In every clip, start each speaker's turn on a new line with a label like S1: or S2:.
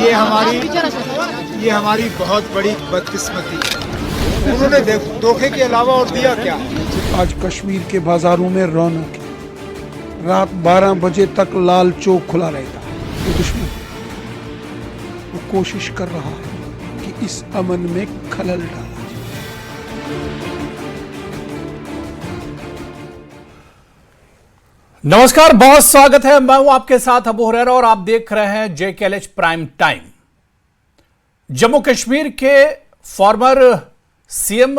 S1: ये हमारी बहुत बड़ी बदकिस्मती है। उन्होंने धोखे के अलावा और दिया क्या?
S2: आज कश्मीर के बाजारों में रौनक है। रात 12 बजे तक लाल चौक खुला रहेगा। ये दुश्मन वो कोशिश कर रहा है कि इस अमन में खलल डाला जाए।
S3: नमस्कार, बहुत स्वागत है। मैं हूं आपके साथ अबू हुरैरा और आप देख रहे हैं JKLH prime time. Jammu Kashmir के फॉर्मर सीएम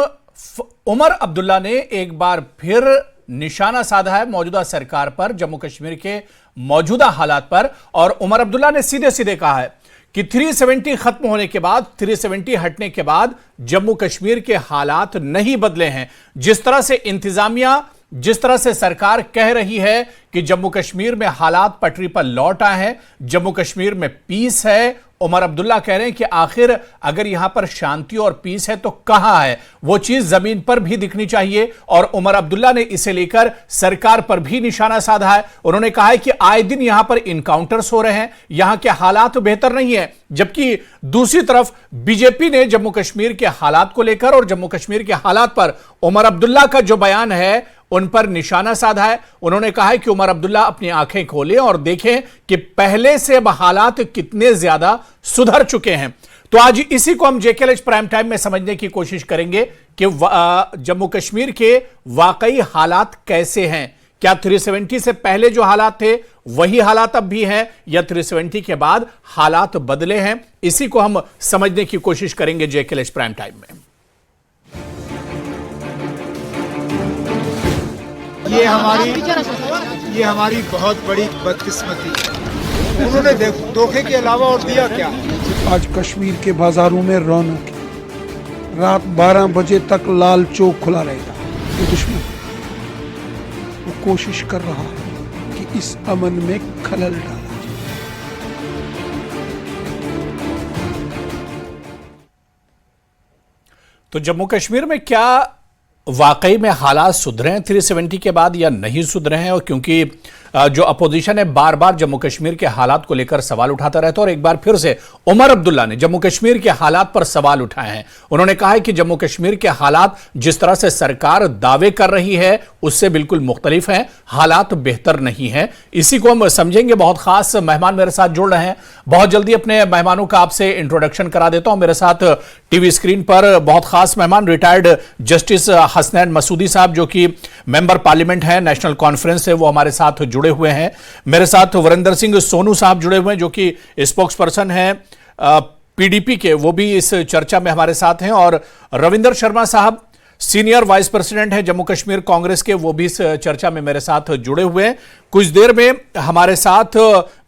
S3: उमर अब्दुल्ला ने एक बार फिर निशाना साधा है मौजूदा सरकार पर, जम्मू कश्मीर के मौजूदा हालात पर। और उमर अब्दुल्ला ने सीधे सीधे कहा है कि 370 खत्म होने के बाद, 370 हटने के बाद जम्मू कश्मीर के हालात नहीं बदले हैं। जिस तरह से इंतजामिया, जिस तरह से सरकार कह रही है कि जम्मू कश्मीर में हालात पटरी पर लौट आए हैं, जम्मू कश्मीर में पीस है, उमर अब्दुल्ला कह रहे हैं कि आखिर अगर यहां पर शांति और पीस है तो कहां है वो चीज? जमीन पर भी दिखनी चाहिए। और उमर अब्दुल्ला ने इसे लेकर सरकार पर भी निशाना साधा है। उन्होंने कहा है कि आए दिन यहां पर इनकाउंटर्स हो रहे हैं, यहां के हालात बेहतर नहीं है। जबकि दूसरी तरफ बीजेपी ने जम्मू कश्मीर के हालात को लेकर और जम्मू कश्मीर के हालात पर उमर अब्दुल्ला का जो बयान है उन पर निशाना साधा है। उन्होंने कहा है कि उमर अब्दुल्ला अपनी आंखें खोलें और देखें कि पहले से अब हालात कितने ज्यादा सुधर चुके हैं। तो आज इसी को हम JKLH प्राइम टाइम में समझने की कोशिश करेंगे कि जम्मू कश्मीर के वाकई हालात कैसे हैं। क्या 370 से पहले जो हालात थे वही हालात अब भी हैं, या 370 के बाद हालात बदले हैं? इसी को हम समझने की कोशिश करेंगे JKLH प्राइम टाइम में।
S1: ये हमारी बहुत बड़ी बदकिस्मती है। उन्होंने धोखे के अलावा और दिया क्या?
S2: आज कश्मीर के बाजारों में रौनक है। रात 12 बजे तक लाल चौक खुला रहेगा। ये दुश्मन वो कोशिश कर रहा है कि इस अमन में खलल डाला जाए।
S3: तो जम्मू कश्मीर में क्या वाकई में हालात सुधरे हैं 370 के बाद या नहीं सुधरे हैं? और क्योंकि जो अपोजिशन है बार बार जम्मू कश्मीर के हालात को लेकर सवाल उठाता रहता है, और एक बार फिर से उमर अब्दुल्ला ने जम्मू कश्मीर के हालात पर सवाल उठाए हैं। उन्होंने कहा है कि जम्मू कश्मीर के हालात जिस तरह से सरकार दावे कर रही है उससे बिल्कुल मुख्तलिफ हैं, हालात बेहतर नहीं है। इसी को हम समझेंगे। बहुत खास मेहमान मेरे साथ जुड़ रहे हैं। बहुत जल्दी अपने मेहमानों का आपसे इंट्रोडक्शन करा देता हूं। मेरे साथ टीवी स्क्रीन पर बहुत खास मेहमान रिटायर्ड जस्टिस हसनैन मसूदी साहब, जो कि मेंबर पार्लियामेंट हैं, नेशनल कॉन्फ्रेंस से, वो हमारे साथ जुड़े हुए हैं। मेरे साथ वरिंदर सिंह सोनू साहब जुड़े हुए हैं, जो कि स्पोक्स पर्सन हैं PDP के, वो भी इस चर्चा में हमारे साथ हैं। और रविंदर शर्मा साहब सीनियर वाइस प्रेसिडेंट हैं जम्मू कश्मीर कांग्रेस के, वो भी इस चर्चा में मेरे साथ जुड़े हुए हैं। कुछ देर में हमारे साथ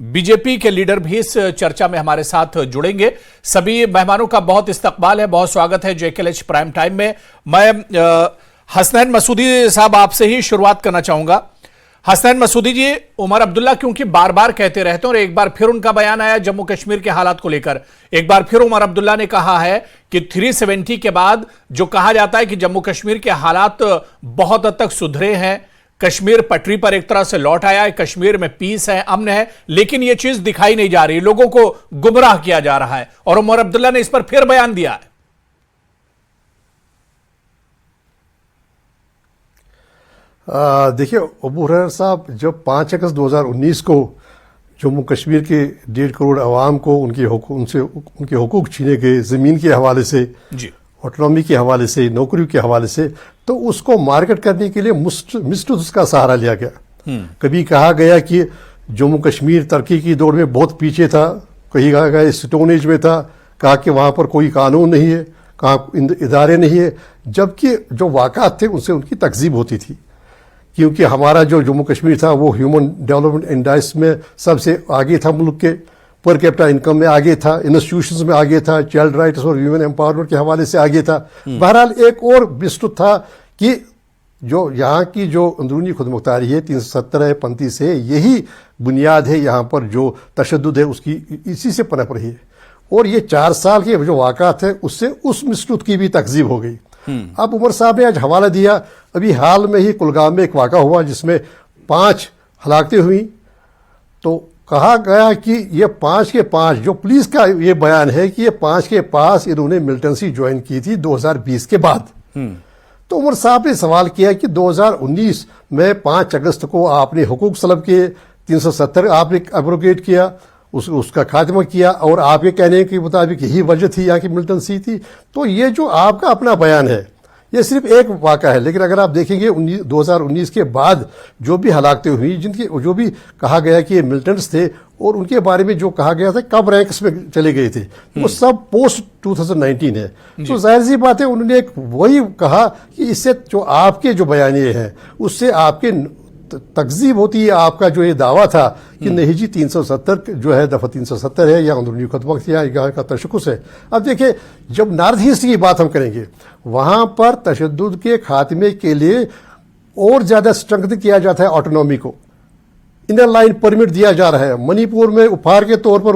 S3: बीजेपी के लीडर भी इस चर्चा में हमारे साथ जुड़ेंगे। सभी मेहमानों का बहुत इस्तकबाल है, बहुत स्वागत है JKLH प्राइम टाइम में। मैं हसनैन मसूदी साहब आपसे ही शुरुआत करना चाहूंगा। हसनैन मसूदी जी, उमर अब्दुल्ला क्योंकि बार बार कहते रहते हैं और एक बार फिर उनका बयान आया जम्मू कश्मीर के हालात को लेकर, एक बार फिर उमर अब्दुल्ला ने कहा है कि 370 के बाद जो कहा जाता है कि जम्मू कश्मीर के हालात बहुत हद तक सुधरे हैं, कश्मीर पटरी पर एक तरह से लौट आया है, कश्मीर में पीस है, अमन है, लेकिन यह चीज दिखाई नहीं जा रही, लोगों को गुमराह किया जा रहा है। और उमर अब्दुल्ला ने इस पर फिर बयान दिया है।
S4: देखिए अबू हुरैरा साहब, जब 5 अगस्त 2019 को जम्मू कश्मीर के 1.5 करोड़ आवाम को उनके हुकूक छीने गए, ज़मीन के हवाले से, ऑटोनॉमी के हवाले से, नौकरियों के हवाले से, तो उसको मार्केट करने के लिए मिस्टर्स का सहारा लिया गया। कभी कहा गया कि जम्मू कश्मीर तरक्की की दौड़ में बहुत पीछे था, कहीं कहा गया स्टोन एज में था, कहा कि वहाँ पर कोई कानून नहीं है, कहा इदारे नहीं है, जबकि जो वाक़ात थे उनसे उनकी तकज़ीब होती थी। क्योंकि हमारा जो जम्मू कश्मीर था वो ह्यूमन डेवलपमेंट इंडेक्स में सबसे आगे था, मुल्क के पर कैपिटा इनकम में आगे था, इंस्टीट्यूशंस में आगे था, चाइल्ड राइट्स और ह्यूमन एम्पावरमेंट के हवाले से आगे था। बहरहाल एक और विस्तृत था कि जो यहाँ की जो अंदरूनी खुदमुख्तारी है 370 पंथी से, यही बुनियाद है यहाँ पर जो तशद्दुद है उसकी, इसी से पनप रही है। और ये 4 साल के जो वाक़ात है उससे उस मिसरूत की भी तकजीब हो गई। अब उमर साहब ने आज हवाला दिया, अभी हाल में ही कुलगाम में एक वाक़ा हुआ जिसमें 5 हलाकतें हुई। तो कहा गया कि ये 5 के 5 जो पुलिस का ये बयान है कि ये 5 के 5 इन्होंने मिलिटेंसी ज्वाइन की थी 2020 के बाद। तो उमर साहब ने सवाल किया कि 2019 में 5 अगस्त को आपने हुकूक सलब के 370 आपने एब्रोगेट किया, उसका खात्मा किया और आपके कहने के मुताबिक यही वजह थी, यहाँ की मिलिटेंसी थी। तो ये जो आपका अपना बयान है ये सिर्फ एक वाक़ा है, लेकिन अगर आप देखेंगे 2019 के बाद जो भी हलाकतें हुई, जिनकी जो भी कहा गया कि ये मिलिटेंट्स थे और उनके बारे में जो कहा गया था कब रैंक्स में चले गए थे, वो सब पोस्ट 2019 है। तो जाहिर सी बात है उन्होंने एक वही कहा कि इससे जो आपके जो बयानिए हैं उससे आपके तकजीब होती है, आपका जो ये दावा था कि नहीं जी 370 जो है दफा 370 है या अंदरूनी खतवक्त या यहाँ का तशख़्ख़ुस है। अब देखिए जब नॉर्थ ईस्ट की बात हम करेंगे वहां पर तशद्दुद के खात्मे के लिए और ज्यादा स्ट्रेंथ किया जाता है ऑटोनॉमी को, इनर लाइन परमिट दिया जा रहा है। मणिपुर में उपहार के तौर पर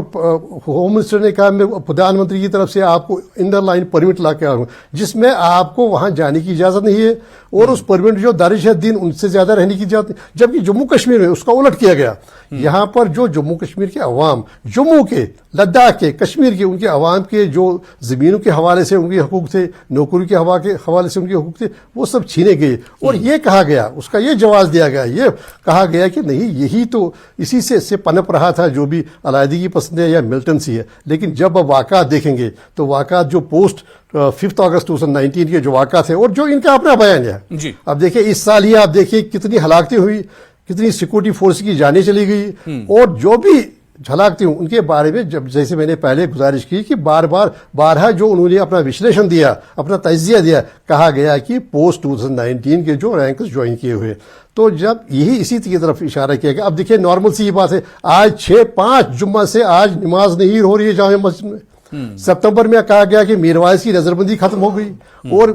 S4: होम मिनिस्टर ने कहा मैं प्रधानमंत्री की तरफ से आपको इनर लाइन परमिट ला के आऊंगा, जिसमें आपको वहां जाने की इजाजत नहीं है और उस परमिट जो दारिश है दिन उनसे ज्यादा रहने की इजाजत नहीं। जबकि जम्मू कश्मीर में उसका उलट किया गया। यहां पर जो जम्मू कश्मीर के अवाम, जम्मू के, लद्दाख के, कश्मीर के, उनके अवाम के जो जमीनों के हवाले से उनके हकूक थे, नौकरी के हवाले से उनके हकूक थे, वो सब छीने गए। और ये कहा गया, उसका ये जवाब दिया गया, ये कहा गया कि नहीं यही तो इसी से पनप रहा था जो भी अलायदगी पसंद है या मिलिटेंसी है। लेकिन जब अब वाक़ात देखेंगे तो वाक़ात जो पोस्ट 5 अगस्त 2019 के जो वाक़ात है और जो इनका अपना बयान है। अब देखिए इस साल ही आप देखिए कितनी हलाकतें हुई, कितनी सिक्योरिटी फोर्स की जानें चली गई और जो भी हलाकतें हुई उनके बारे में जब जैसे मैंने पहले गुजारिश की कि बारहा जो उन्होंने अपना विश्लेषण दिया, अपना तजिया दिया, कहा गया कि पोस्ट 2019 के जो रैंक्स ज्वाइन किए हुए, तो जब यही इसी की तरफ इशारा किया गया। अब देखिए नॉर्मल सी बात है, आज 6-5 जुम्मा से आज नमाज नहीं हो रही है जामे मस्जिद में। सितंबर में कहा गया कि मीरवाइज की नजरबंदी खत्म हो गई और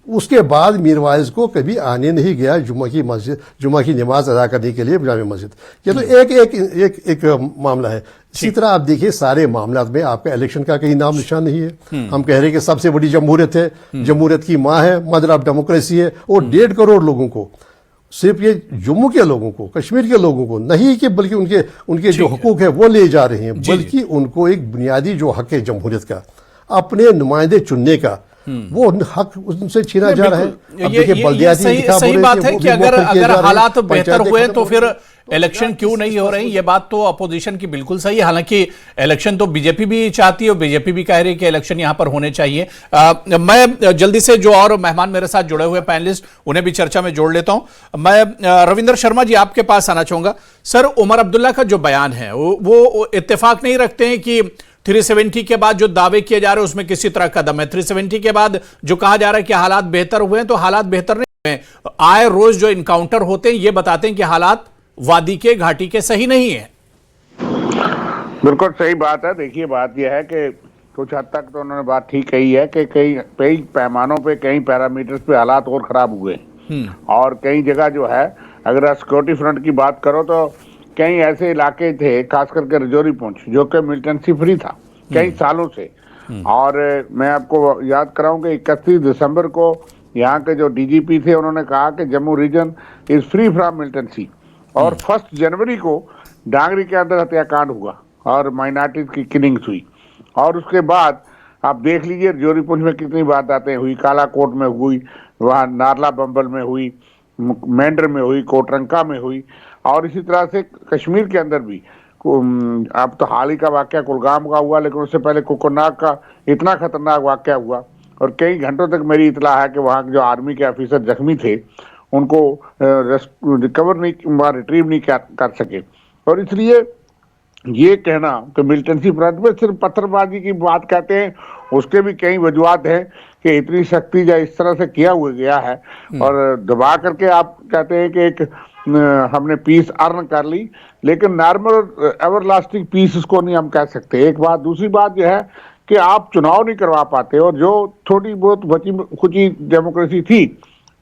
S4: उसके बाद मीरवाइज को कभी आने नहीं गया जुम्मा की नमाज अदा करने के लिए जामे मस्जिद। ये तो एक मामला है। इसी तरह आप देखिए सारे मामला में आपका इलेक्शन का कहीं नाम निशान नहीं है। हम कह रहे हैं कि सबसे बड़ी जमहूरियत है, जमहूरियत की माँ है, मदर ऑफ डेमोक्रेसी है और 1.5 करोड़ लोगों को, सिर्फ ये जम्मू के लोगों को, कश्मीर के लोगों को नहीं कि बल्कि उनके जो हकूक है वो ले जा रहे हैं, बल्कि उनको एक बुनियादी जो हक है जमहूरियत का, अपने नुमाइंदे चुनने का, वो हक उनसे छीना जा रहा है। अब देखिए बल्दियाती
S3: सही बात है कि अगर हालात बेहतर हुए तो फिर इलेक्शन क्यों नहीं हो रहे हैं, ये बात तो अपोजिशन की बिल्कुल सही है। हालांकि इलेक्शन तो बीजेपी भी चाहती है और बीजेपी भी कह रही है कि इलेक्शन यहां पर होने चाहिए। मैं जल्दी से जो और मेहमान मेरे साथ जुड़े हुए पैनलिस्ट उन्हें भी चर्चा में जोड़ लेता हूं। मैं रविंद्र शर्मा जी आपके पास आना चाहूंगा। सर, उमर अब्दुल्ला का जो बयान है वो इत्तेफाक नहीं रखते हैं कि 370 के बाद जो दावे किए जा रहे हैं उसमें किसी तरह कदम है। 370 के बाद जो कहा जा रहा है कि हालात बेहतर हुए हैं, तो हालात बेहतर नहीं हुए। आए रोज जो इनकाउंटर होते हैं ये बताते हैं कि हालात वादी के, घाटी के सही नहीं है।
S5: बिल्कुल सही बात है। देखिए बात यह है कि कुछ हद तक तो उन्होंने बात ठीक कही है कि कई पैमानों पे, कई पैरामीटर्स पे हालात और खराब हुए और कई जगह जो है, अगर सिक्योरिटी फ्रंट की बात करो तो कई ऐसे इलाके थे, खास करके रजौरी पुंछ, जो कि मिलिटेंसी फ्री था कई सालों से। और मैं आपको याद कराऊं कि 31 दिसंबर को यहाँ के जो डीजीपी थे उन्होंने कहा कि Jammu region is free from militancy. और 1 जनवरी को डांगरी के अंदर हत्याकांड हुआ और माइनॉरिटीज की किलिंग्स हुई। और उसके बाद आप देख लीजिए रजौरी पुंछ में कितनी बातें हुई, कालाकोट में हुई, वहाँ नारला बम्बल में हुई, मेंढर में हुई, कोटरंका में हुई, और इसी तरह से कश्मीर के अंदर भी। अब तो हाल ही का वाकया कुलगाम का हुआ, लेकिन उससे पहले कोकोनाग का इतना खतरनाक वाकया हुआ और कई घंटों तक मेरी इतला है कि वहाँ के जो आर्मी के ऑफिसर जख्मी थे उनको रिकवर नहीं, रिट्रीव नहीं कर सके। और इसलिए ये कहना कि मिलिटेंसी फ्रंट में सिर्फ पत्थरबाजी की बात कहते हैं, उसके भी कई वजूहत हैं कि इतनी सख्ती या इस तरह से किया हुआ गया है और दबा करके आप कहते हैं कि एक हमने पीस अर्न कर ली, लेकिन नॉर्मल एवरलास्टिंग पीस इसको नहीं हम कह सकते। एक बात। दूसरी बात यह है कि आप चुनाव नहीं करवा पाते और जो थोड़ी बहुत बची खुची डेमोक्रेसी थी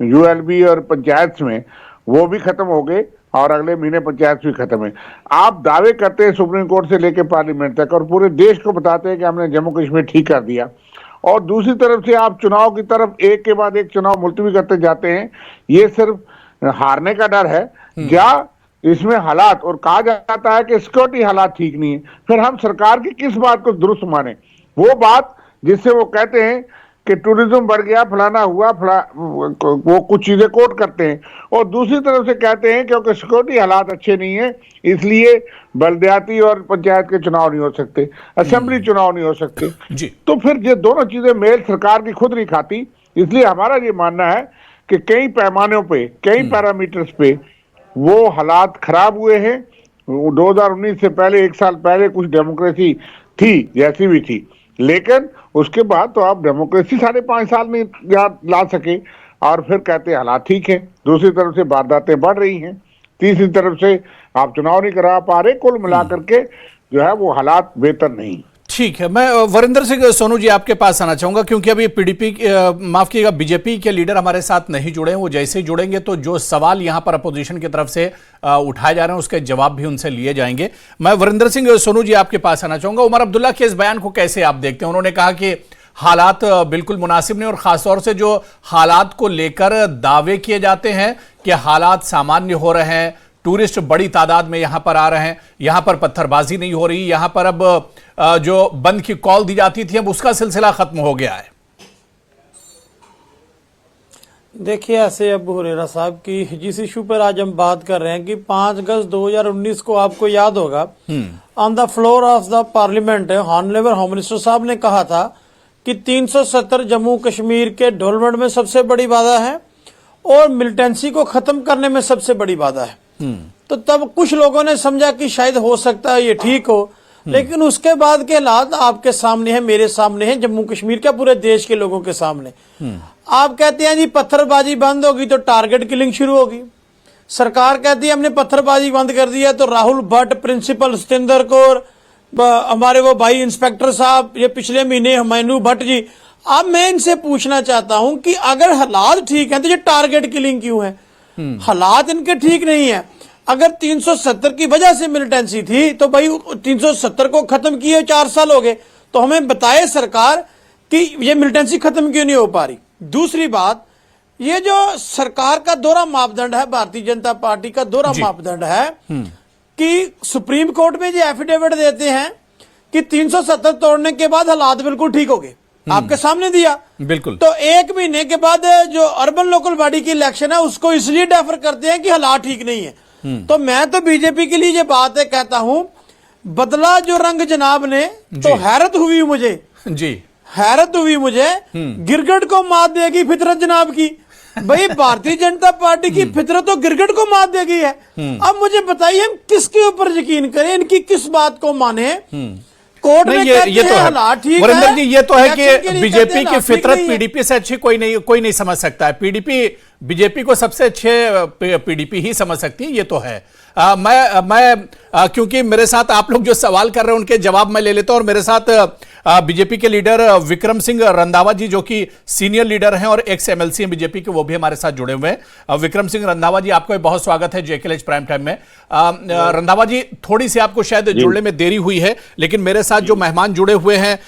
S5: यूएलबी और पंचायत में, वो भी खत्म हो गए और अगले महीने पंचायत भी खत्म है। आप दावे करते हैं सुप्रीम कोर्ट से लेकर पार्लियामेंट तक और पूरे देश को बताते हैं कि हमने जम्मू कश्मीर ठीक कर दिया, और दूसरी तरफ से आप चुनाव की तरफ एक के बाद एक चुनाव मुलतवी करते जाते हैं। ये सिर्फ हारने का डर है या इसमें हालात, और कहा जाता है कि सिक्योरिटी हालात ठीक नहीं है, फिर हम सरकार की किस बात को दुरुस्त माने? वो बात जिससे वो कहते हैं कि टूरिज्म बढ़ गया, फलाना हुआ, वो कुछ चीजें कोट करते हैं, और दूसरी तरफ से कहते हैं क्योंकि सिक्योरिटी हालात अच्छे नहीं है इसलिए बलदियाती और पंचायत के चुनाव नहीं हो सकते, असेंबली चुनाव नहीं हो सकते। तो फिर ये दोनों चीजें मेल सरकार की खुद नहीं खाती। इसलिए हमारा ये मानना है कि कई पैमानों पे, कई पैरामीटर्स पे वो हालात खराब हुए हैं। 2019 से पहले, 1 साल पहले कुछ डेमोक्रेसी थी, जैसी भी थी, लेकिन उसके बाद तो आप डेमोक्रेसी 5.5 साल में ला सके, और फिर कहते हैं हालात ठीक है। दूसरी तरफ से वारदातें बढ़ रही हैं, तीसरी तरफ से आप चुनाव नहीं करा पा रहे। कुल मिलाकर के जो है वो हालात बेहतर नहीं।
S3: ठीक है, मैं वरिंदर सिंह सोनू जी आपके पास आना चाहूंगा, क्योंकि अभी पीडीपी, माफ कीजिएगा, बीजेपी के लीडर हमारे साथ नहीं जुड़े हैं। वो जैसे ही जुड़ेंगे तो जो सवाल यहां पर अपोजिशन की तरफ से उठाए जा रहे हैं उसके जवाब भी उनसे लिए जाएंगे। मैं वरिंदर सिंह सोनू जी आपके पास आना चाहूंगा। उमर अब्दुल्ला के इस बयान को कैसे आप देखते हैं? उन्होंने कहा कि हालात बिल्कुल मुनासिब नहीं, और खासतौर से जो हालात को लेकर दावे किए जाते हैं कि हालात सामान्य हो रहे हैं, टूरिस्ट बड़ी तादाद में यहां पर आ रहे हैं, यहां पर पत्थरबाजी नहीं हो रही, यहां पर अब जो बंद की कॉल दी जाती थी अब उसका सिलसिला खत्म हो गया है।
S6: देखिए, ऐसे अबू हुरैरा साहब की जिस इशू पर आज हम बात कर रहे हैं कि 5 अगस्त 2019 को आपको याद होगा, on the floor of the parliament honourable home minister साहब ने कहा था कि 370 जम्मू कश्मीर के डेवलपमेंट में सबसे बड़ी बाधा है और मिलिटेंसी को खत्म करने में सबसे बड़ी बाधा है। तो तब कुछ लोगों ने समझा कि शायद हो सकता है ये ठीक हो, लेकिन उसके बाद के हालात आपके सामने हैं, मेरे सामने हैं, जम्मू कश्मीर के पूरे देश के लोगों के सामने। आप कहते हैं जी पत्थरबाजी बंद होगी तो टारगेट किलिंग शुरू होगी। सरकार कहती है हमने पत्थरबाजी बंद कर दिया, तो राहुल भट्ट, प्रिंसिपल सतिंदर कौर, हमारे वो भाई इंस्पेक्टर साहब, ये पिछले महीने हुमायूं भट्ट जी। अब मैं इनसे पूछना चाहता हूं कि अगर हालात ठीक हैं तो ये टारगेट किलिंग क्यों है? हालात इनके ठीक नहीं है। अगर 370 की वजह से मिलिटेंसी थी तो भाई 370 को खत्म किए 4 साल हो गए, तो हमें बताए सरकार कि ये मिलिटेंसी खत्म क्यों नहीं हो पा रही। दूसरी बात, ये जो सरकार का दोहरा मापदंड है, भारतीय जनता पार्टी का दोहरा मापदंड है कि सुप्रीम कोर्ट में जो एफिडेविट देते हैं कि 370 तोड़ने के बाद हालात बिल्कुल ठीक हो गए, आपके सामने दिया
S3: बिल्कुल।
S6: तो 1 महीने के बाद जो अर्बन लोकल बॉडी की इलेक्शन है उसको इसलिए डेफर करते हैं कि हालात ठीक नहीं है। तो मैं तो बीजेपी के लिए ये बात है कहता हूं, बदला जो रंग जनाब ने, तो हैरत हुई मुझे जी, हैरत हुई मुझे, गिरगिट को मात देगी फितरत जनाब की। भाई भारतीय जनता पार्टी की फितरत तो गिरगिट को मात देगी है। अब मुझे बताइए हम किसके ऊपर यकीन करें, इनकी किस बात को माने? कोर्ट में
S3: ये तो है वरिंदर जी, ये तो है कि बीजेपी की फितरत पीडीपी से अच्छी कोई नहीं समझ सकता है। पीडीपी बीजेपी को सबसे अच्छे पीडीपी ही समझ सकती है, ये तो है। मैं क्योंकि मेरे साथ आप लोग जो सवाल कर रहे हैं उनके जवाब मैं ले लेता हूं, और मेरे साथ बीजेपी के लीडर विक्रम सिंह रंधावा जी जो कि सीनियर लीडर हैं और एक्स एमएलसी हैं बीजेपी के, वो भी हमारे साथ जुड़े हुए हैं। विक्रम सिंह रंधावा जी, आपका बहुत स्वागत है जेकेएलएच प्राइम टाइम में। रंधावा जी, थोड़ी सी आपको शायद जुड़ने में देरी हुई है, लेकिन मेरे साथ जो मेहमान जुड़े हुए हैं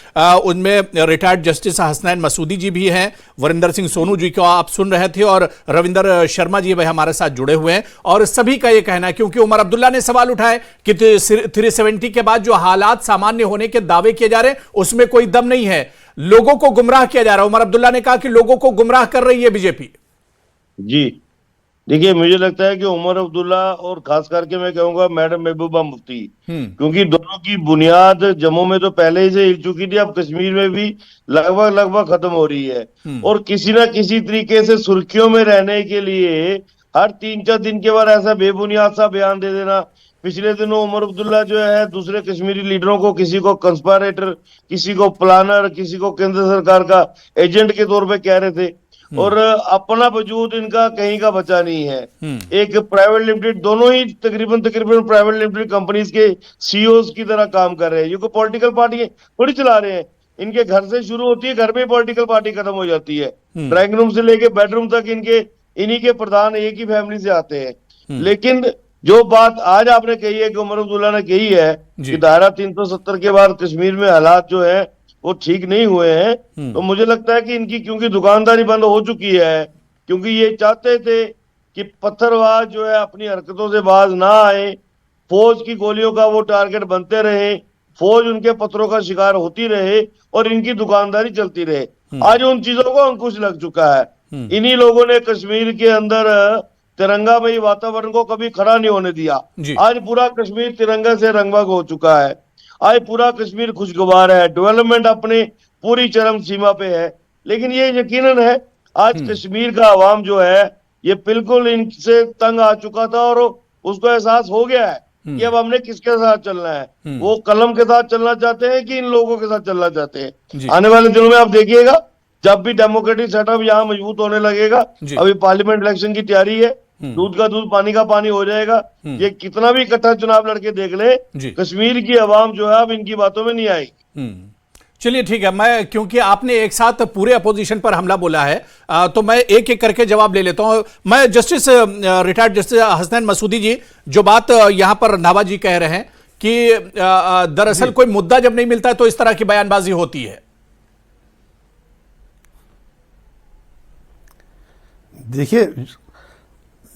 S3: उनमें रिटायर्ड जस्टिस हसनैन मसूदी जी भी हैं, वरिंदर सिंह सोनू जी को आप सुन रहे थे, और रविंदर शर्मा जी भाई हमारे साथ जुड़े हुए हैं। और सभी का यह कहना है, क्योंकि उमर अब्दुल्ला ने सवाल उठाए कि 370 के बाद जो हालात सामान्य होने के दावे किए जा रहे हैं उसमें कोई दम नहीं है, लोगों को गुमराह किया जा रहा है। उमर अब्दुल्ला ने कहा कि लोगों को गुमराह कर रही है बीजेपी।
S7: जी देखिए, मुझे लगता है कि उमर अब्दुल्ला और खास करके मैं कहूंगा मैडम महबूबा मुफ्ती, क्योंकि दोनों की बुनियाद जम्मू में तो पहले ही से हिल चुकी थी, अब कश्मीर में भी लगभग खत्म हो रही है, और किसी ना किसी तरीके से सुर्खियों में रहने के लिए हर 3-4 दिन के बाद ऐसा बेबुनियाद सा बयान दे देना। पिछले दिनों उमर अब्दुल्ला जो है दूसरे कश्मीरी लीडरों को, किसी को कंस्पायरेटर, किसी को प्लानर, किसी को केंद्र सरकार का एजेंट के तौर पे कह रहे थे, और अपना वजूद इनका कहीं का बचा नहीं है। एक प्राइवेट लिमिटेड, दोनों ही तकरीबन प्राइवेट लिमिटेड कंपनीज के सीईओज की तरह काम कर रहे हैं। ये कोई पॉलिटिकल पार्टी थोड़ी चला रहे हैं, इनके घर से शुरू होती है, घर में पॉलिटिकल पार्टी खत्म हो जाती है, ड्राइंग रूम से लेके बेडरूम तक इन्हीं के प्रधान एक ही फैमिली से आते हैं। लेकिन जो बात आज आपने कही है कि उमर अब्दुल्ला ने कही है कि धारा 370 के बाद कश्मीर में हालात जो है वो ठीक नहीं हुए हैं, तो मुझे लगता है कि इनकी क्योंकि दुकानदारी बंद हो चुकी है, क्योंकि ये चाहते थे कि पत्थरबाज जो है अपनी हरकतों से बाज ना आए, फौज की गोलियों का वो टारगेट बनते रहे, फौज उनके पत्थरों का शिकार होती रहे और इनकी दुकानदारी चलती रहे। आज उन चीजों को अंकुश लग चुका है। इन्हीं लोगों ने कश्मीर के अंदर तिरंगामयी वातावरण को कभी खड़ा नहीं होने दिया। आज पूरा कश्मीर तिरंगा से रंगमंग हो चुका है। आज पूरा कश्मीर खुशगवार है, डेवलपमेंट अपने पूरी चरम सीमा पे है। लेकिन ये यकीनन है आज कश्मीर का अवाम जो है ये बिल्कुल इनसे तंग आ चुका था और उसको एहसास हो गया है कि अब हमने किसके साथ चलना है। वो कलम के साथ चलना चाहते हैं कि इन लोगों के साथ चलना चाहते हैं। आने वाले दिनों में आप देखिएगा जब भी डेमोक्रेटिक सेटअप यहाँ मजबूत होने लगेगा, अभी पार्लियामेंट इलेक्शन की तैयारी है, दूध का दूध पानी का पानी हो जाएगा। ये कितना भी इकट्ठा चुनाव लड़के देख ले, कश्मीर की आवाम जो है अब इनकी बातों में नहीं आएगी।
S3: चलिए ठीक है, मैं क्योंकि आपने एक साथ पूरे अपोजिशन पर हमला बोला है तो मैं एक एक करके जवाब ले लेता हूं। मैं justice retired justice Hasnain Masoodi जी, जो बात यहां पर रंधावा जी कह रहे हैं कि दरअसल कोई मुद्दा जब नहीं मिलता है तो इस तरह की बयानबाजी होती है।
S4: देखिए,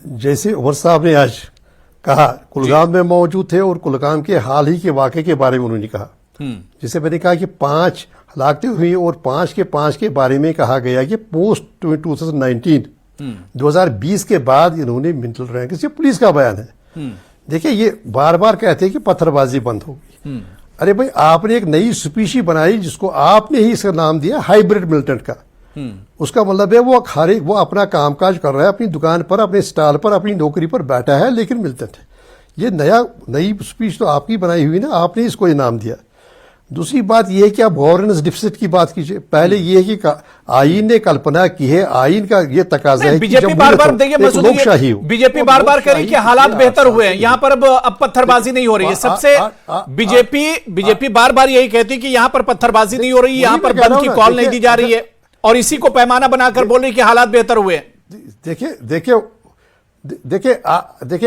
S4: जैसे उमर साहब ने आज कहा कुलगाम में मौजूद थे और कुलगाम के हाल ही के वाकये के बारे में उन्होंने कहा, जिसे मैंने कहा कि 5 हलाकतें हुई और 5 के बारे में कहा गया कि पोस्ट 2019 2020 के बाद इन्होंने मिलिट्री रैंक से पुलिस का बयान है। देखिए, ये बार बार कहते हैं कि पत्थरबाजी बंद होगी। अरे भाई, आपने एक नई स्पीशी बनाई जिसको आपने ही इसका नाम दिया हाइब्रिड मिलिटेंट का। उसका मतलब है वो अपना कामकाज कर रहा है, अपनी दुकान पर, अपने स्टॉल पर, अपनी नौकरी पर बैठा है, लेकिन मिलिटेंट है। ये नई स्पीच तो आपकी बनाई हुई ना, आपने इसको इनाम दिया। दूसरी बात यह है कि आप गवर्नेंस डिफिसिट की बात कीजिए। पहले यह है कि आईन ने कल्पना की है, आईन का ये तकाजा है कि
S3: बीजेपी बार-बार देखिए
S4: लोकशाही हो।
S3: बीजेपी बार-बार कह रही कि हालात बेहतर हुए हैं, यहां पर अब पत्थरबाजी नहीं हो रही है। सबसे बीजेपी बार-बार यही कहती है कि यहां पर पत्थरबाजी नहीं हो रही है, यहां पर बंद की कॉल नहीं दी जा रही है और इसी को पैमाना बनाकर बोल रही कि हालात बेहतर हुए हैं।
S4: देखिए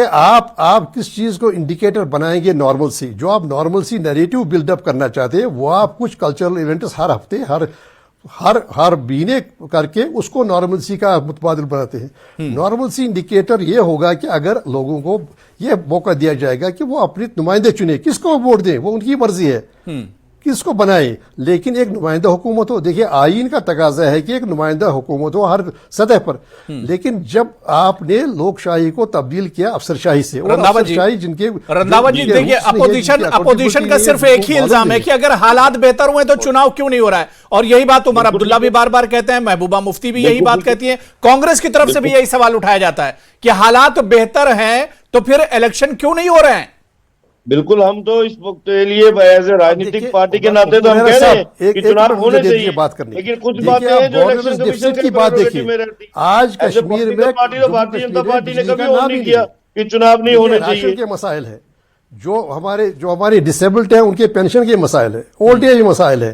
S4: आप किस चीज को इंडिकेटर बनाएंगे नॉर्मल सी, जो आप नॉर्मल सी नैरेटिव बिल्डअप करना चाहते हैं वो आप कुछ कल्चरल इवेंट्स हर हफ्ते हर महीने करके उसको नॉर्मल सी का मुतबादिल बनाते हैं। नॉर्मल सी इंडिकेटर ये होगा कि अगर लोगों को ये मौका दिया जाएगा कि वो अपने नुमाइंदे चुने, किसको वोट दें वो उनकी मर्जी है, किसको बनाए, लेकिन एक नुमाइंदा हुकूमत हो। देखिए, आईन का तकाजा है कि एक नुमाइंदा हुकूमत हो हर सतह पर, लेकिन जब आपने लोकशाही को तब्दील किया अफसरशाही से, और अफसरशाही
S3: रंधावा जी देखिए, अपोजिशन का सिर्फ एक ही इल्जाम है कि अगर हालात बेहतर हुए तो चुनाव क्यों नहीं हो रहा है, और यही बात उमर अब्दुल्ला भी बार बार कहते हैं, महबूबा मुफ्ती भी यही बात कहती है, कांग्रेस की तरफ से भी यही सवाल उठाया जाता है कि हालात बेहतर हैं तो फिर इलेक्शन क्यों नहीं हो रहे हैं।
S7: बिल्कुल, हम तो इस वक्त के लिए एज ए राजनीतिक पार्टी के नाते तो हम कह रहे हैं कि चुनाव होने चाहिए,
S4: बात करनी,
S7: लेकिन कुछ बातें हैं जो इलेक्शन कमीशन
S4: की बात देखिए। आज कश्मीर में
S7: भारतीय जनता पार्टी ने कभी वो नहीं किया कि चुनाव नहीं होने चाहिए।
S4: के मसाइल है, जो हमारे डिसेबल्ड हैं उनके पेंशन के मसाइल है, ओल्ड एज मसाइल है,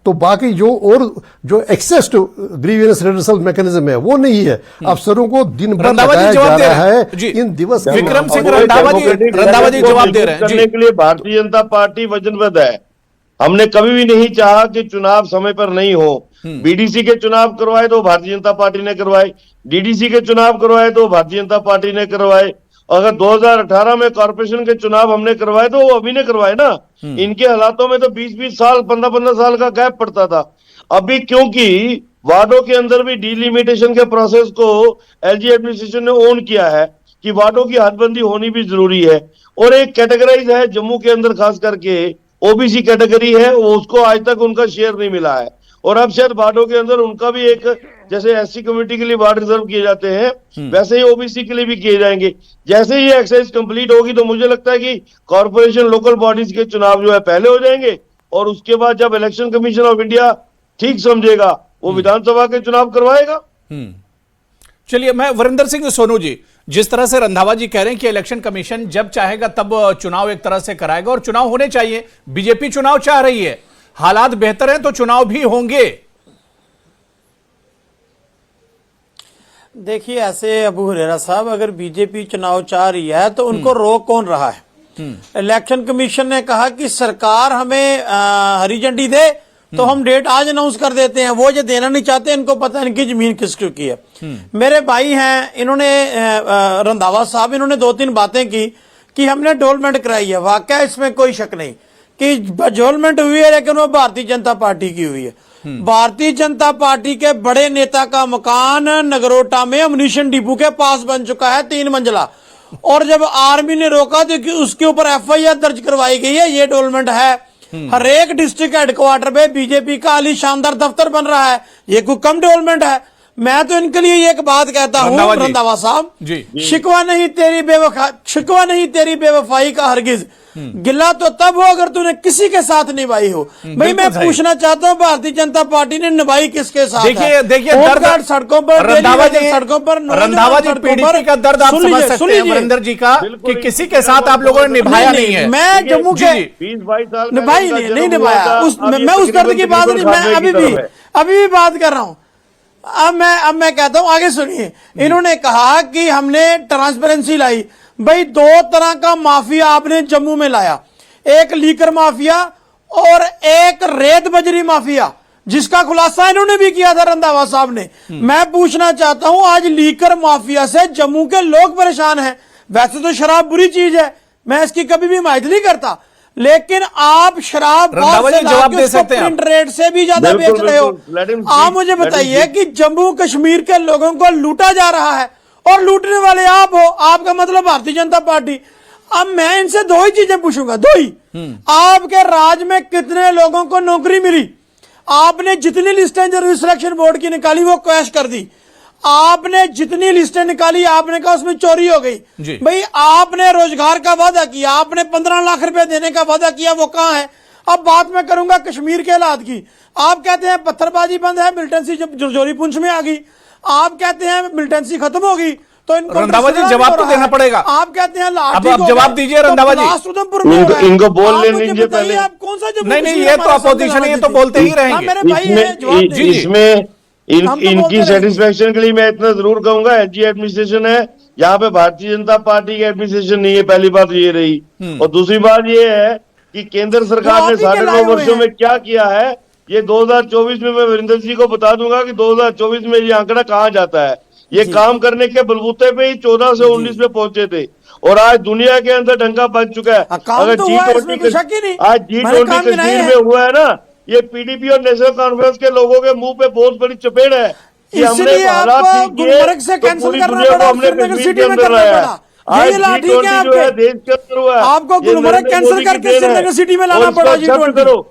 S4: तो बाकी जो access to grievance redressal mechanism है वो नहीं है। अफसरों को दिन भर लगाया जा रहा है इन दिवस।
S3: विक्रम सिंह रंधावा जी जवाब दे रहे हैं
S7: करने के लिए भारतीय जनता पार्टी वचनबद्ध है। हमने कभी भी नहीं चाहा कि चुनाव समय पर नहीं हो। बीडीसी के चुनाव करवाए तो भारतीय जनता पार्टी ने करवाए, डीडीसी के चुनाव करवाए तो भारतीय जनता पार्टी ने करवाए। अगर 2018 में कॉर्पोरेशन के चुनाव हमने करवाए तो वो अभी ने करवाए ना। इनके हालातों में तो 20-20 साल 15-15 साल का गैप पड़ता था। अभी क्योंकि वार्डों के अंदर भी डीलिमिटेशन के प्रोसेस को एलजी एडमिनिस्ट्रेशन ने ओन किया है कि वार्डों की हदबंदी होनी भी जरूरी है, और एक कैटेगराइज है जम्मू के अंदर खास करके ओबीसी कैटेगरी है, वो उसको आज तक उनका शेयर नहीं मिला है, और अब शायद वार्डों के अंदर उनका भी एक, जैसे एससी कम्युनिटी के लिए वार्ड रिजर्व किए जाते हैं वैसे ही ओबीसी के लिए भी किए जाएंगे। जैसे ही एक्सरसाइज कंप्लीट होगी तो मुझे लगता है कि कॉर्पोरेशन लोकल बॉडीज के चुनाव जो है पहले हो जाएंगे, और उसके बाद जब इलेक्शन कमीशन ऑफ इंडिया ठीक समझेगा वो विधानसभा के चुनाव करवाएगा।
S3: चलिए, मैं वरिंदर सिंह सोनू जी, जिस तरह से रंधावा जी कह रहे हैं कि इलेक्शन कमीशन जब चाहेगा तब चुनाव एक तरह से कराएगा और चुनाव होने चाहिए, बीजेपी चुनाव चाह रही है, हालात बेहतर हैं तो चुनाव भी होंगे।
S6: देखिए, ऐसे अबू हुरैरा साहब, अगर बीजेपी चुनाव चाह रही है तो उनको रोक कौन रहा है? इलेक्शन कमीशन ने कहा कि सरकार हमें हरी झंडी दे, तो हम डेट आज अनाउंस कर देते हैं। वो जो देना नहीं चाहते, इनको पता है इनकी जमीन किसकी की है। मेरे भाई हैं, इन्होंने रंधावा साहब, इन्होंने 2-3 बातें की कि हमने डेवलपमेंट कराई है। वाकया इसमें कोई शक नहीं कि डेवलपमेंट हुई है, लेकिन वो भारतीय जनता पार्टी की हुई है। भारतीय जनता पार्टी के बड़े नेता का मकान नगरोटा में अम्युनिशन डिपो के पास बन चुका है, 3 मंजिला। और जब आर्मी ने रोका तो उसके ऊपर FIR दर्ज करवाई गई है। ये डेवलपमेंट है। हर एक डिस्ट्रिक्ट हेडक्वार्टर पे बीजेपी का आली शानदार दफ्तर बन रहा है। ये कोई कम डेवलपमेंट है? मैं तो इनके लिए एक बात कहता हूं रंधावा साहब, शिकवा नहीं तेरी बेवफाई का हरगिज, गिला तो तब हो अगर तूने किसी के साथ निभाई हो। भाई मैं पूछना चाहता हूं, भारतीय जनता पार्टी ने निभाई किसके साथ?
S3: देखिए दर्द
S6: सड़कों पर, सड़कों पर,
S3: रंधावा जी पीडीपी का दर्द आप समझ सकते हैं वरिंदर जी का, कि किसी के साथ आप लोगों ने निभाया नहीं है।
S6: मैं जम्मू के
S7: 20-22 साल
S6: नहीं निभाया, मैं उस दर्द की बात नहीं, मैं अभी भी बात कर रहा हूं। अब मैं कहता हूं, आगे सुनिए। इन्होंने कहा कि हमने ट्रांसपेरेंसी लाई। भाई 2 तरह का माफिया आपने जम्मू में लाया, एक लीकर माफिया और एक रेत बजरी माफिया, जिसका खुलासा इन्होंने भी किया था रंधावा साहब ने। मैं पूछना चाहता हूं, आज लीकर माफिया से जम्मू के लोग परेशान हैं। वैसे तो शराब बुरी चीज है, मैं इसकी कभी भी हिमायत नहीं करता, लेकिन आप शराब
S3: जवाब दे सकते हैं,
S6: रेट से भी ज्यादा बेच रहे हो। आप मुझे बताइए कि जम्मू कश्मीर के लोगों को लूटा जा रहा है और लूटने वाले आप हो। आपका मतलब भारतीय जनता पार्टी। अब मैं इनसे 2 ही चीजें पूछूंगा, 2 ही। आपके राज में कितने लोगों को नौकरी मिली? आपने जितनी लिस्टें रिजर्व सिलेक्शन बोर्ड की निकाली वो क्रैश कर दी। आपने जितनी लिस्टें निकाली, आपने कहा उसमें चोरी हो गई। भाई आपने रोजगार का वादा किया, आपने 15 लाख रुपए देने का वादा किया, वो कहां है? अब बात मैं करूंगा कश्मीर के हालात की। आप कहते हैं पत्थरबाजी बंद है, मिलिटेंसी जब जोरी पुंछ में आ गई। आप कहते हैं मिलिटेंसी खत्म होगी, तो
S3: रंधावा जी जवाब तो देना पड़ेगा।
S6: आप कहते हैं
S3: अब आप जवाब दीजिए रंधावा जी।
S7: इनको बोल लेने दीजिए पहले।
S6: आप कौन सा
S3: नहीं, ये तो अपोजिशन है, ये तो बोलते ही रहेंगे।
S7: इसमें इनकी सेटिस्फेक्शन के लिए मैं इतना जरूर कहूंगा, एलजी एडमिनिस्ट्रेशन है, यहाँ पे भारतीय जनता पार्टी की एडमिनिस्ट्रेशन नहीं है। पहली बात ये रही। और दूसरी बात ये है कि केंद्र सरकार ने 9.5 वर्षों में क्या किया है, ये 2024 में मैं वरिंदर जी को बता दूंगा कि 2024 में ये आंकड़ा कहाँ जाता है। ये काम करने के बलबूते पे ही 14 से 19 में पहुंचे थे, और आज दुनिया के अंदर डंका बच चुका है। अगर G20 आज G20 कश्मीर में हुआ है ना, ये पीडीपी और नेशनल कॉन्फ्रेंस के लोगों के मुंह पे बहुत बड़ी चपेट है कि हमने हालात ठीक किए तो पूरी दुनिया को हमने कश्मीर के अंदर लाया। आज G20 जो है देश के अंदर हुआ है,
S6: आपको गुलमर्ग कैंसिल करके श्रीनगर सिटी में लाना पड़ा।
S7: G20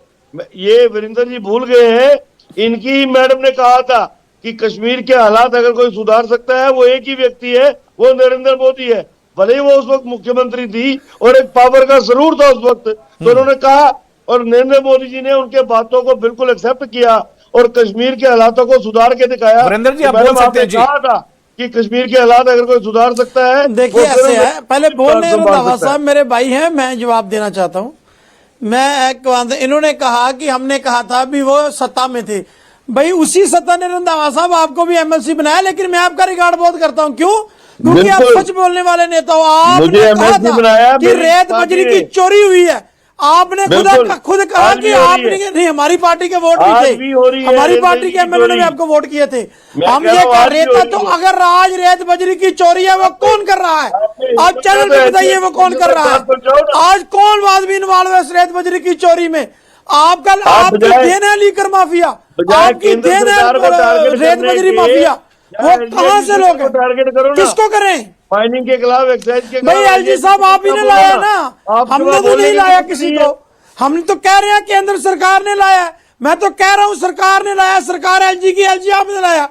S7: ये वरिंदर जी भूल गए हैं, इनकी मैडम ने कहा था कि कश्मीर के हालात अगर कोई सुधार सकता है वो एक ही व्यक्ति है, वो नरेंद्र मोदी है। भले ही वो उस वक्त मुख्यमंत्री थी और एक पावर का जरूर था उस वक्त, तो उन्होंने कहा और नरेंद्र मोदी जी ने उनके बातों को बिल्कुल एक्सेप्ट किया और कश्मीर के हालातों को सुधार के दिखाया।
S3: वरिंदर जी आप बोल सकते हैं जी।
S7: कहा था कि कश्मीर के हालात अगर कोई सुधार सकता है।
S6: देखिए ऐसे है, पहले बोल रहे रंधावा साहब मेरे भाई हैं, मैं जवाब देना चाहता हूँ। इन्होंने कहा कि हमने कहा था भी वो सत्ता में थे। भाई उसी सत्ता ने रंधावा साहब आपको भी MLC बनाया, लेकिन मैं आपका रिकॉर्ड बहुत करता हूँ। क्यों? क्योंकि आप सच बोलने वाले नेता हो। आपने कहा था कि रेत बजरी की चोरी हुई है। आपने खुद कहा कि आपने नहीं, हमारी पार्टी के वोट भी थे, हमारी पार्टी के MLA ने आपको वोट किए थे। हम ये कह रहे थे, तो अगर आज रेत बजरी की चोरी है वो कौन कर रहा है? आप चैनल पे बताइए वो कौन कर रहा है? आज कौन आदमी इन्वॉल्व है इस रेत बजरी की चोरी में? आपकी देन है लीकर माफिया, आपकी देन है रेत बजरी माफिया। वो कहां से लोग
S7: टारगेट करो,
S6: किसको करें?
S7: माइनिंग के खिलाफ, एक्साइज के
S6: भाई एलजी साहब आप ही ने लाया ना, हमने तो नहीं लाया किसी को। हम तो कह रहे हैं केंद्र सरकार ने लाया, मैं तो कह रहा हूं सरकार ने लाया, सरकार एलजी की, एलजी आपने लाया।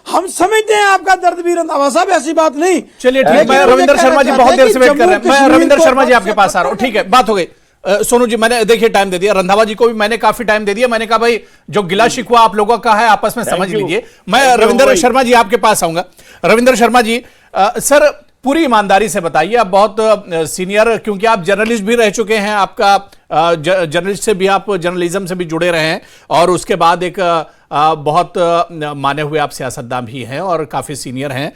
S6: हम समझते हैं आपका दर्द भी रंधावा साहब, ऐसी बात नहीं।
S3: चलिए ठीक है, मैं रविंदर शर्मा जी बहुत देर से वेट कर रहे हैं। मैं रविंदर शर्मा जी आपके पास आ रहा हूं। ठीक है, बात हो गई। सोनू जी मैंने देखिए टाइम दे दिया, रंधावा जी को भी मैंने काफी टाइम दे दिया। मैंने कहा भाई जो गिला शिकवा आप लोगों का है आपस में समझ लीजिए। मैं रविंदर शर्मा जी आपके पास आऊंगा। रविंदर शर्मा जी सर पूरी ईमानदारी से बताइए, आप बहुत सीनियर, क्योंकि आप जर्नलिस्ट भी रह चुके हैं, आपका जर्नलिस्ट से भी, आप जर्नलिज्म से भी जुड़े रहे हैं, और उसके बाद एक बहुत माने हुए आप सियासतदान भी हैं और काफी सीनियर हैं।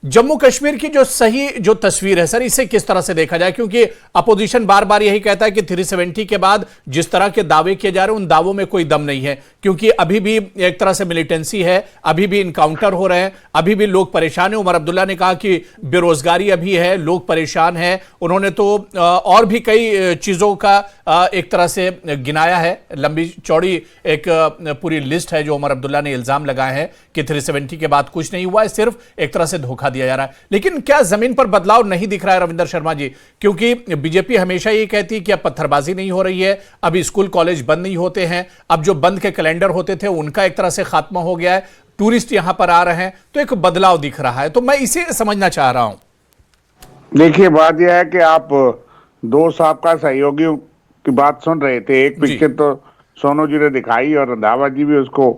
S3: जम्मू कश्मीर की जो सही जो तस्वीर है सर, इसे किस तरह से देखा जाए? क्योंकि अपोजिशन बार बार यही कहता है कि 370 के बाद जिस तरह के दावे किए जा रहे हैं उन दावों में कोई दम नहीं है, क्योंकि अभी भी एक तरह से मिलिटेंसी है, अभी भी इनकाउंटर हो रहे हैं, अभी भी लोग परेशान हैं। उमर अब्दुल्ला ने कहा कि बेरोजगारी अभी है, लोग परेशान हैं। उन्होंने तो और भी कई चीजों का एक तरह से गिनाया है, लंबी चौड़ी एक पूरी लिस्ट है जो उमर अब्दुल्ला ने इल्जाम लगाए हैं कि 370 के बाद कुछ नहीं हुआ है, सिर्फ एक तरह से धोखा दिया जा रहा है। लेकिन क्या जमीन पर बदलाव नहीं दिख रहा है रविंदर शर्मा जी? क्योंकि बीजेपी हमेशा ये कहती है कि अब पत्थरबाजी नहीं हो रही है, अब स्कूल कॉलेज बंद नहीं होते हैं, अब जो बंद के कैलेंडर होते थे उनका एक तरह से खात्मा हो गया है, टूरिस्ट यहां पर आ रहे हैं, तो एक बदलाव दिख रहा है। तो मैं इसे समझना चाह रहा हूं।
S5: देखिए, बात यह है कि आप दो साहब सहयोगियों की बात सुन रहे थे। एक पिक्चर तो सोनू जी ने दिखाई और रंधावा जी भी उसको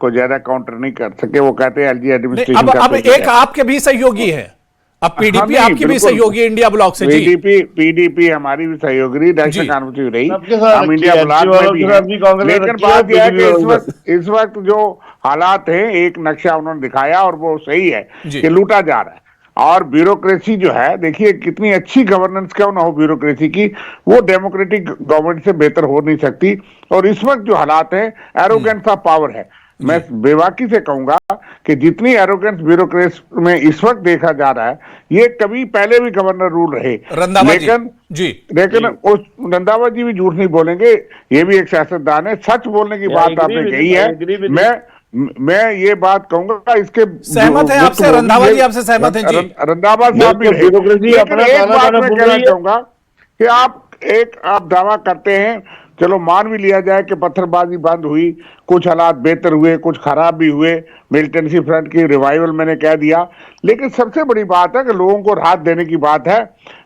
S5: को ज्यादा काउंटर नहीं कर सके। वो कहते हैं एलजी एडमिनिस्ट्रेशन
S3: अब एक आपके भी सहयोगी है, अब पीडीपी आपकी भी सहयोगी इंडिया ब्लॉक से। जी,
S5: पीडीपी हमारी भी सहयोगी नेशनल कॉन्फ्रेंस रही,
S7: हम
S5: इंडिया ब्लॉक में भी हैं। लेकिन बात यह है कि इस वक्त जो हालात हैं, एक नक्शा उन्होंने दिखाया और वो सही है कि लूटा जा रहा है। और ब्यूरोक्रेसी जो है, देखिए कितनी अच्छी गवर्नेंस क्यों ना हो ब्यूरोक्रेसी की, वो डेमोक्रेटिक गवर्नमेंट से बेहतर हो नहीं सकती। और इस वक्त जो हालात हैं, एरोगेंस ऑफ पावर है। मैं बेबाकी से कहूंगा कि जितनी एरोगेंस ब्यूरोक्रेसी में इस वक्त देखा जा रहा है, ये कभी पहले भी गवर्नर रूल रहे। लेकिन उस रंधावा जी भी झूठ नहीं बोलेंगे, ये भी एक सियासतदान है, सच बोलने की बात आपने कही है। मैं ये बात कहूंगा, इसके
S3: सहमत है आपसे रंधावा जी? आपसे सहमत है जी?
S5: रंधावा साहब भी लेकिन एक बात मैं कहना चाहूंगा कि आप दावा करते हैं, चलो मान भी लिया जाए कि पत्थरबाजी बंद हुई, कुछ हालात बेहतर हुए, कुछ खराब भी हुए, मिलिटेंसी फ्रंट की रिवाइवल मैंने कह दिया। लेकिन सबसे बड़ी बात है कि लोगों को राहत देने की बात है।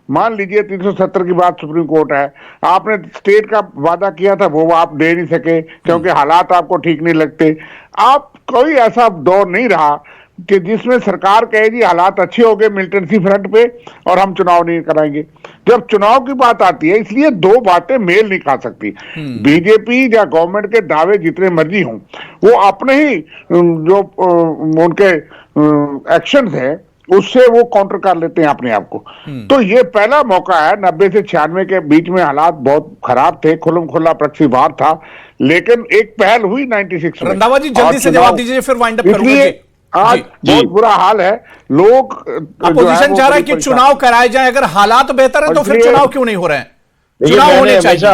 S5: मान लीजिए 370 की बात सुप्रीम कोर्ट है, आपने स्टेट का वादा किया था वो आप दे नहीं सके क्योंकि हालात आपको ठीक नहीं लगते। आप कोई ऐसा दौर नहीं रहा कि जिसमें सरकार कहेगी हालात अच्छे हो गए मिलिटेंसी फ्रंट पे और हम चुनाव नहीं कराएंगे। जब चुनाव की बात आती है, इसलिए दो बातें मेल नहीं खा सकती। बीजेपी या गवर्नमेंट के दावे जितने मर्जी हों, वो अपने ही जो उनके एक्शंस हैं उससे वो काउंटर कर लेते हैं अपने आप को। तो ये पहला मौका है। 90 से 96 के बीच में हालात बहुत खराब थे, खुल्लम खुल्ला प्रक्षिवार था, लेकिन एक पहल हुई 96 में।
S3: रंधावा जी जल्दी से जवाब दीजिए, फिर वाइंड अप करूंगा।
S5: आज बहुत बुरा हाल है। लोग
S3: अपोजिशन चाह रहा है कि चुनाव कराए जाए, अगर हालात बेहतर है तो फिर चुनाव क्यों नहीं हो रहे हैं? चुनाव होने चाहिए।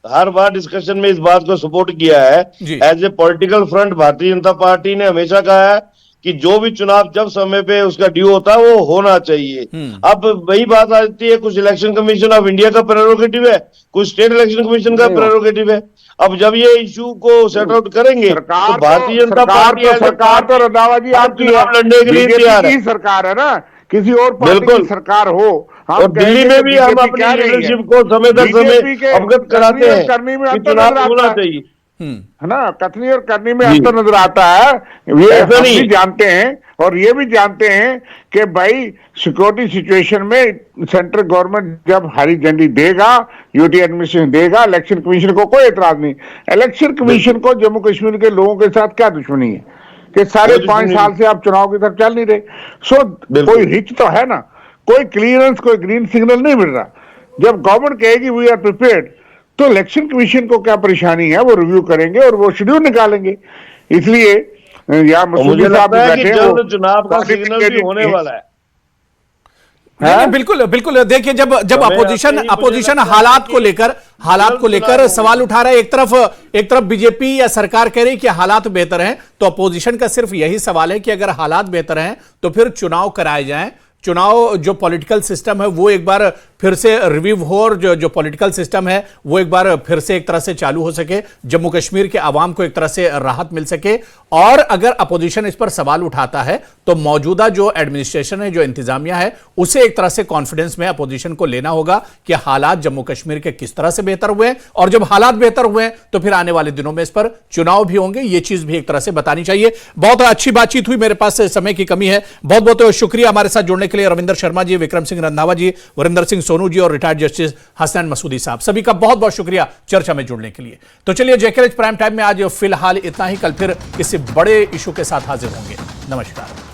S7: हर बार डिस्कशन में इस बात को सपोर्ट किया है। As a political front Bharatiya Janata party ने हमेशा कहा है कि जो भी चुनाव जब समय पे उसका ड्यू होता है वो होना चाहिए। अब वही बात आती है, कुछ इलेक्शन कमीशन ऑफ इंडिया का प्रेरोगेटिव है, कुछ स्टेट इलेक्शन कमीशन का प्रेरोगेटिव है। अब जब ये इशू को सेट आउट करेंगे तो भारतीय जनता पार्टी
S5: सरकार तो रंधावा जी आपकी
S7: लड़ने के लिए तैयार है।
S5: सरकार है ना, किसी और पार्टी की सरकार हो।
S7: और दिल्ली में भी हम अपनी लीडरशिप को समय दर समय अवगत कराते हैं कि चुनाव होना चाहिए,
S5: है ना। कथनी और करनी में अंतर नजर आता है। ये हम भी जानते हैं और ये भी जानते हैं कि भाई सिक्योरिटी सिचुएशन में सेंट्रल गवर्नमेंट जब हरी झंडी देगा, यूटी एडमिनिस्ट्रेशन देगा, इलेक्शन कमीशन को कोई एतराज नहीं। इलेक्शन कमीशन को जम्मू कश्मीर के लोगों के साथ क्या दुश्मनी है कि साढ़े 5 साल से आप चुनाव की तरफ चल नहीं रहे। सो कोई रिच तो है ना, कोई क्लियरेंस, कोई ग्रीन सिग्नल नहीं मिल रहा। जब गवर्नमेंट कहेगी वी आर प्रिपेयर्ड, तो इलेक्शन कमीशन को क्या परेशानी है, वो रिव्यू करेंगे और वो शेड्यूल निकालेंगे। इसलिए यहाँ मसूदी साहब बैठे हैं,
S7: चुनाव का सिग्नल भी होने वाला है।
S3: नहीं, बिल्कुल बिल्कुल। देखिए जब अपोजिशन हालात को लेकर सवाल उठा रहा है, एक तरफ बीजेपी या सरकार कह रही है कि हालात बेहतर हैं, तो अपोजिशन का सिर्फ यही सवाल है कि अगर हालात बेहतर हैं तो फिर चुनाव कराए जाएं, चुनाव जो पॉलिटिकल सिस्टम है वो एक बार फिर से रिव्यू हो और जो पॉलिटिकल सिस्टम है वो एक बार फिर से एक तरह से चालू हो सके, जम्मू कश्मीर के आवाम को एक तरह से राहत मिल सके। और अगर अपोजिशन इस पर सवाल उठाता है तो मौजूदा जो एडमिनिस्ट्रेशन है, जो इंतजामिया है, उसे एक तरह से कॉन्फिडेंस में अपोजिशन को लेना होगा कि हालात जम्मू कश्मीर के किस तरह से बेहतर हुए हैं, और जब हालात बेहतर हुए हैं तो फिर आने वाले दिनों में इस पर चुनाव भी होंगे। ये चीज भी एक तरह से बतानी चाहिए। बहुत अच्छी बातचीत हुई, मेरे पास समय की कमी है। बहुत बहुत शुक्रिया हमारे साथ जुड़ने के लिए रविंदर शर्मा जी, विक्रम सिंह रंधावा जी, वरिंदर सिंह सोनू जी और रिटायर्ड जस्टिस हसनैन मसूदी साहब, सभी का बहुत बहुत शुक्रिया चर्चा में जुड़ने के लिए। तो चलिए जेकेएलएच प्राइम टाइम में आज फिलहाल इतना ही। कल फिर किसी बड़े इशू के साथ हाजिर होंगे। नमस्कार।